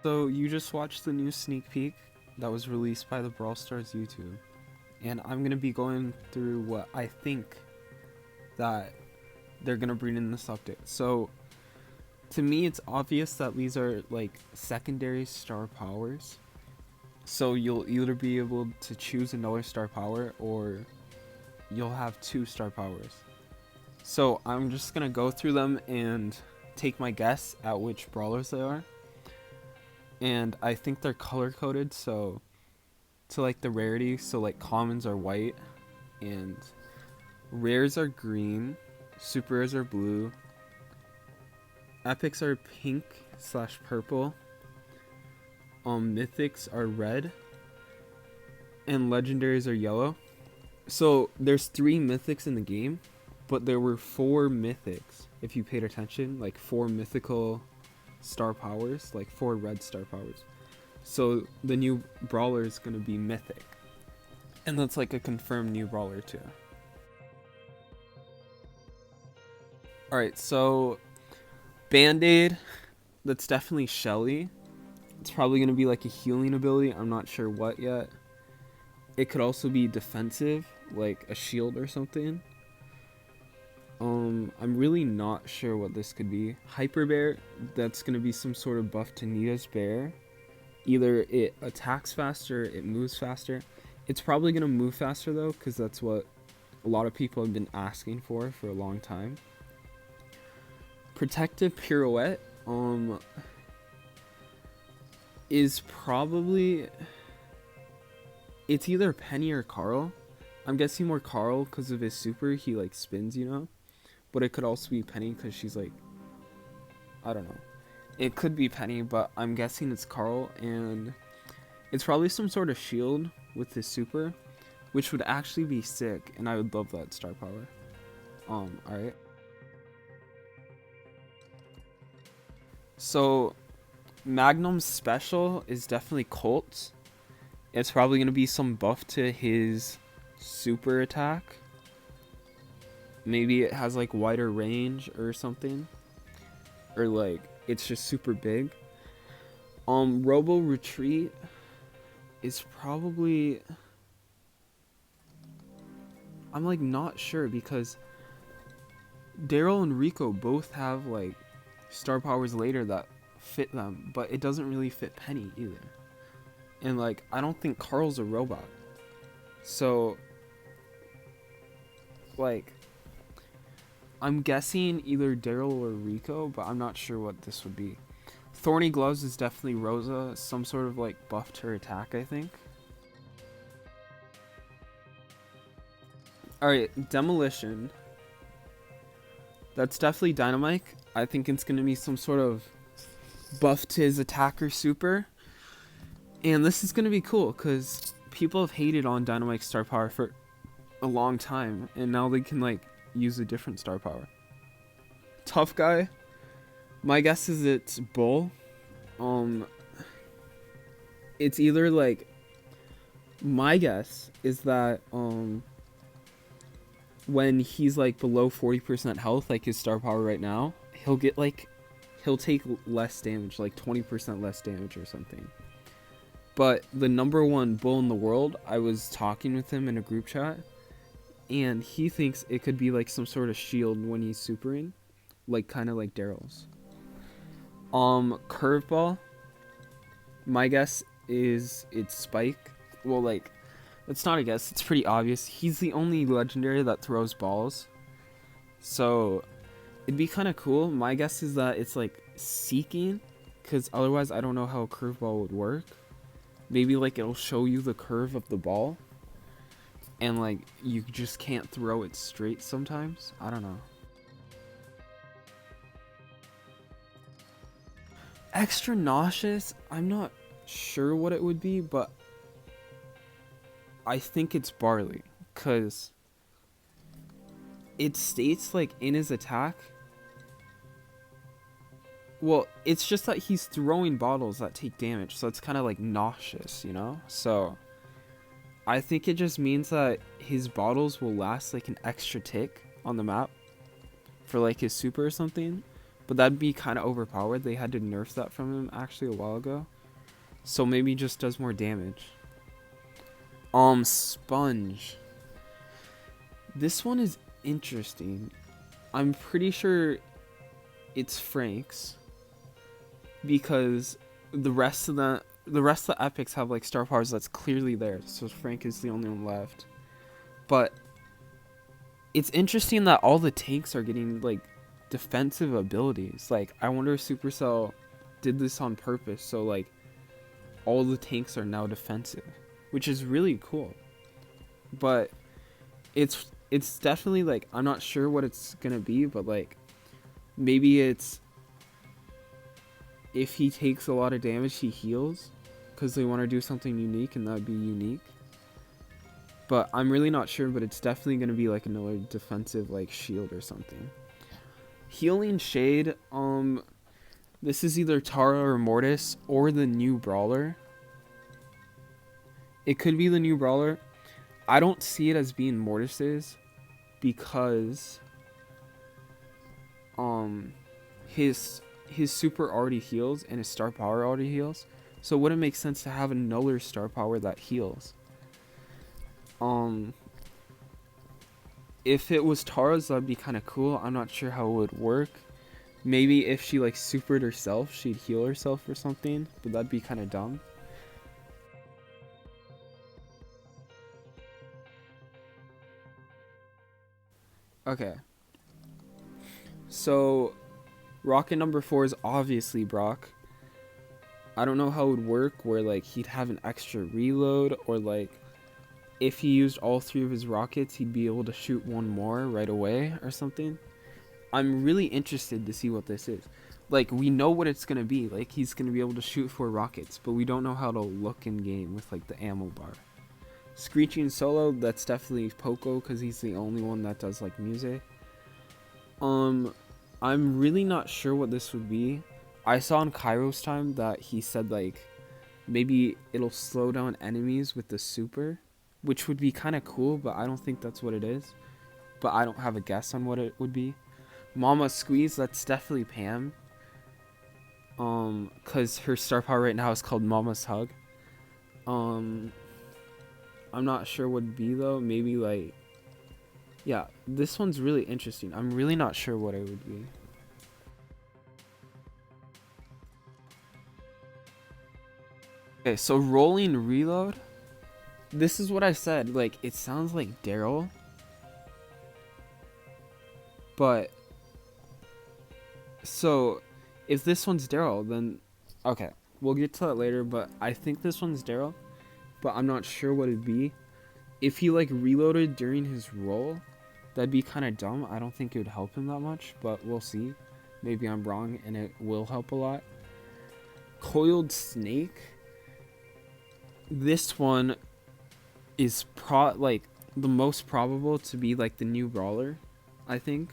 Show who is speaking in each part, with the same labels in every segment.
Speaker 1: So you just watched the new sneak peek that was released by the Brawl Stars YouTube, and I'm gonna be going through what I think that they're gonna bring in this update. So to me, it's obvious that these are like secondary star powers. So you'll either be able to choose another star power or you'll have two star powers. So I'm just gonna go through them and take my guess at which brawlers they are. And I think they're color coded, so to like the rarity, so like commons are white and rares are green, super rares are blue, epics are pink slash purple, mythics are red, and legendaries are yellow. So there's 3 mythics in the game, but there were 4 mythics if you paid attention, like 4 mythical star powers, like 4 red star powers. So the new brawler is going to be mythic, and that's like a confirmed new brawler too. Alright, so Band-Aid, that's definitely Shelly. It's probably going to be like a healing ability, I'm not sure what yet. It could also be defensive, like a shield or something. I'm really not sure what this could be. Hyper Bear, that's going to be some sort of buff to Nita's bear. Either it attacks faster, it moves faster. It's probably going to move faster though, because that's what a lot of people have been asking for a long time. Protective Pirouette is probably, it's either Penny or Carl. I'm guessing more Carl because of his super, he like spins, you know? But it could also be Penny because she's like, I don't know. It could be Penny, but I'm guessing it's Carl, and it's probably some sort of shield with his super, which would actually be sick, and I would love that star power. Alright. So, Magnum's special is definitely Colt. It's probably going to be some buff to his super attack. Maybe it has like wider range or something. Or like it's just super big. Robo Retreat is probably, I'm like not sure because Daryl and Rico both have like star powers later that fit them, but it doesn't really fit Penny either. And like I don't think Carl's a robot. So like I'm guessing either Daryl or Rico, but I'm not sure what this would be. Thorny Gloves is definitely Rosa, some sort of like buff to her attack, I think. Alright, Demolition. That's definitely Dynamite. I think it's going to be some sort of buff to his attacker super. And this is going to be cool because people have hated on Dynamite's star power for a long time, and now they can like use a different star power. Tough Guy, my guess is it's Bull. It's either like, my guess is that when he's like below 40% health, like his star power right now, he'll take less damage, like 20% less damage or something. But the number 1 bull in the world, I was talking with him in a group chat, and he thinks it could be like some sort of shield when he's supering, like kind of like Daryl's. Curveball, my guess is it's Spike. Well, like, it's not a guess, it's pretty obvious. He's the only legendary that throws balls. So, it'd be kind of cool. My guess is that it's like Seeking, because otherwise I don't know how a curveball would work. Maybe like it'll show you the curve of the ball, and like you just can't throw it straight sometimes. I don't know. Extra nauseous, I'm not sure what it would be, but I think it's Barley, because it states like in his attack, well, it's just that he's throwing bottles that take damage, so it's kind of like nauseous, you know? So I think it just means that his bottles will last like an extra tick on the map for like his super or something. But that'd be kind of overpowered. They had to nerf that from him actually a while ago. So maybe just does more damage. Sponge. This one is interesting. I'm pretty sure it's Frank's, because the rest of the epics have like star powers that's clearly there. So Frank is the only one left. But it's interesting that all the tanks are getting like defensive abilities. Like, I wonder if Supercell did this on purpose, so like all the tanks are now defensive, which is really cool. But it's definitely like, I'm not sure what it's gonna be, but like maybe it's if he takes a lot of damage he heals, because they want to do something unique, and that would be unique. But I'm really not sure, but it's definitely going to be like another defensive like shield or something. Healing Shade, this is either Tara or Mortis or the new brawler. It could be the new brawler. I don't see it as being Mortis's, because his super already heals and his star power already heals. So it wouldn't make sense to have another star power that heals. If it was Tara's, that'd be kind of cool. I'm not sure how it would work. Maybe if she like supered herself, she'd heal herself or something, but that'd be kind of dumb. Okay. So rocket number 4 is obviously Brock. I don't know how it would work, where like he'd have an extra reload, or like if he used all 3 of his rockets, he'd be able to shoot one more right away or something. I'm really interested to see what this is. Like, we know what it's going to be. Like, he's going to be able to shoot 4 rockets, but we don't know how it'll look in game with like the ammo bar. Screeching solo, that's definitely Poco, because he's the only one that does like music. I'm really not sure what this would be. I saw in Kairos time that he said like maybe it'll slow down enemies with the super, which would be kind of cool, but I don't think that's what it is. But I don't have a guess on what it would be. Mama Squeeze, that's definitely Pam. Cause her star power right now is called Mama's Hug. I'm not sure what it'd be though. Maybe like, yeah, this one's really interesting. I'm really not sure what it would be. Okay, so rolling reload. This is what I said. Like, it sounds like Daryl, but so if this one's Daryl, then okay, we'll get to that later. But I think this one's Daryl, but I'm not sure what it'd be. If he like reloaded during his roll, that'd be kind of dumb. I don't think it would help him that much, but we'll see. Maybe I'm wrong and it will help a lot. Coiled Snake. This one is like the most probable to be like the new brawler, I think.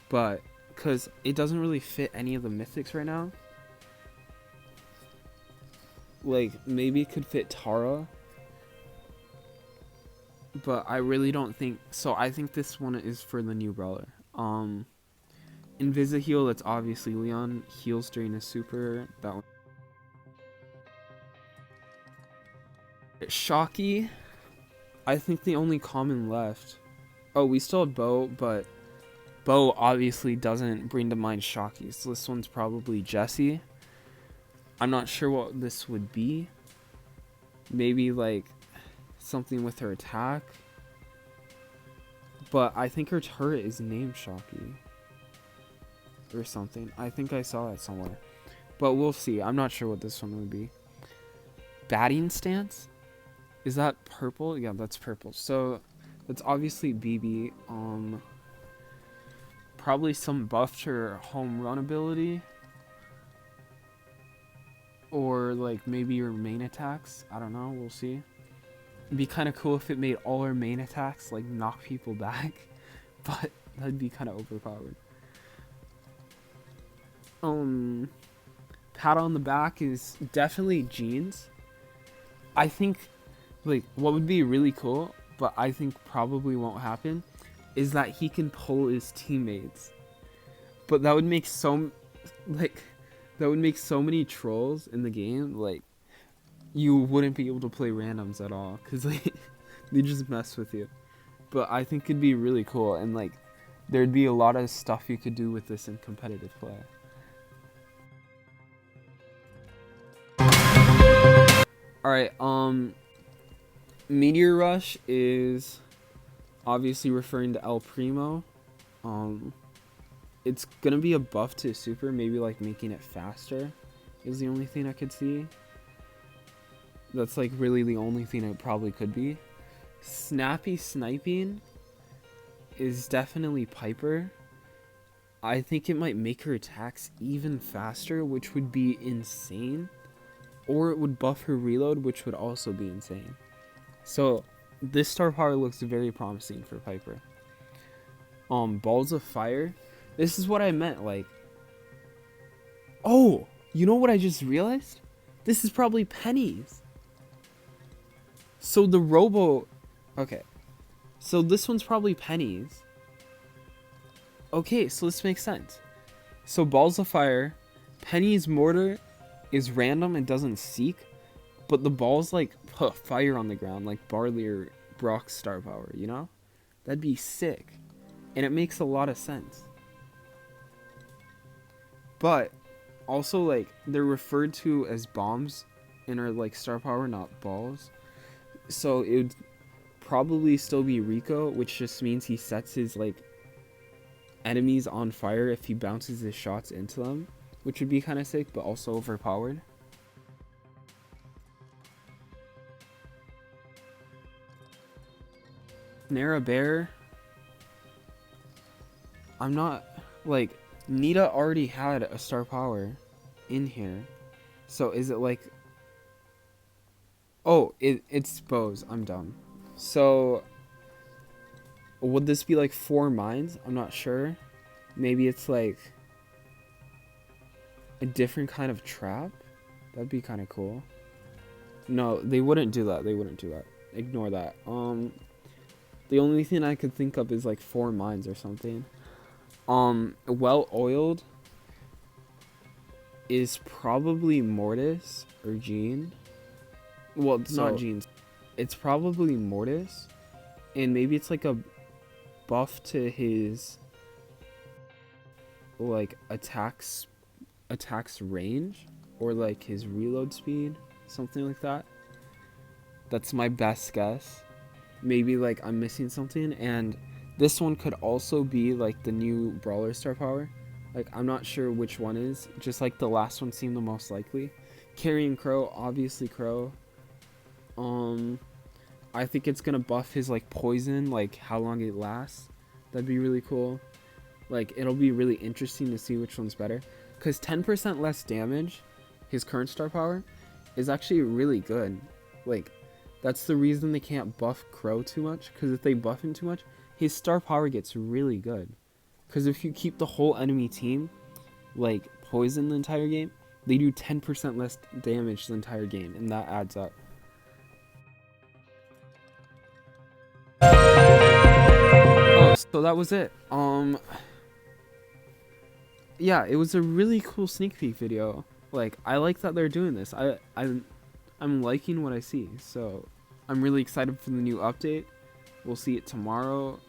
Speaker 1: But because it doesn't really fit any of the mythics right now. Like, maybe it could fit Tara, but I really don't think so. I think this one is for the new brawler. Invisi-Heal, that's obviously Leon, heals during his super. That one. Shocky, I think the only common left. Oh, we still have Bo, but Bo obviously doesn't bring to mind Shocky, so this one's probably Jessie. I'm not sure what this would be. Maybe like something with her attack, but I think her turret is named Shocky or something. I think I saw it somewhere, but we'll see. I'm not sure what this one would be. Batting stance, is that purple? Yeah, that's purple. So that's obviously BB. Probably some buff to her home run ability, or like maybe her main attacks. I don't know, we'll see. It'd be kind of cool if it made all her main attacks like knock people back, but that'd be kind of overpowered. Pat on the back is definitely Jeans. I think like what would be really cool, but I think probably won't happen, is that he can pull his teammates. But that would make so like That would make so many trolls in the game. Like, you wouldn't be able to play randoms at all because like they just mess with you. But I think it'd be really cool, and like there'd be a lot of stuff you could do with this in competitive play. All right, Meteor Rush is obviously referring to El Primo. It's gonna be a buff to super, maybe like making it faster is the only thing I could see. That's like really the only thing it probably could be. Snappy Sniping is definitely Piper. I think it might make her attacks even faster, which would be insane. Or it would buff her reload, which would also be insane. So this star power looks very promising for Piper. Balls of Fire. This is what I meant, like... Oh! You know what I just realized? This is probably pennies. So the Robo... Okay. So this one's probably pennies. Okay, so this makes sense. So Balls of Fire, Penny's Mortar is random and doesn't seek, but the balls like put fire on the ground like Barley or Brock's star power, you know? That'd be sick. And it makes a lot of sense. But also like they're referred to as bombs in our like star power, not balls. So it would probably still be Rico, which just means he sets his like enemies on fire if he bounces his shots into them, which would be kind of sick, but also overpowered. Nara Bear. I'm not like Nita already had a star power in here, so is it like? Oh, it's bows. I'm dumb. So would this be like 4 mines? I'm not sure. Maybe it's like a different kind of trap. That'd be kind of cool. No, they wouldn't do that. They wouldn't do that. Ignore that. The only thing I could think of is like 4 mines or something. Well oiled is probably Mortis or Jean. Well, it's not Jean. It's probably Mortis, and maybe it's like a buff to his like attacks range or like his reload speed, something like that. That's my best guess. Maybe like I'm missing something, and this one could also be like the new brawler star power. Like I'm not sure which one is, just like the last one seemed the most likely. Carrying Crow, obviously Crow. I think it's gonna buff his like poison, like how long it lasts. That'd be really cool. Like it'll be really interesting to see which one's better, because 10% less damage, his current star power, is actually really good. Like that's the reason they can't buff Crow too much, because if they buff him too much, his star power gets really good. Because if you keep the whole enemy team like poison the entire game, they do 10% less damage the entire game, and that adds up. Oh, so that was it. Yeah, it was a really cool sneak peek video. Like I like that they're doing this. I'm liking what I see. So I'm really excited for the new update. We'll see it tomorrow.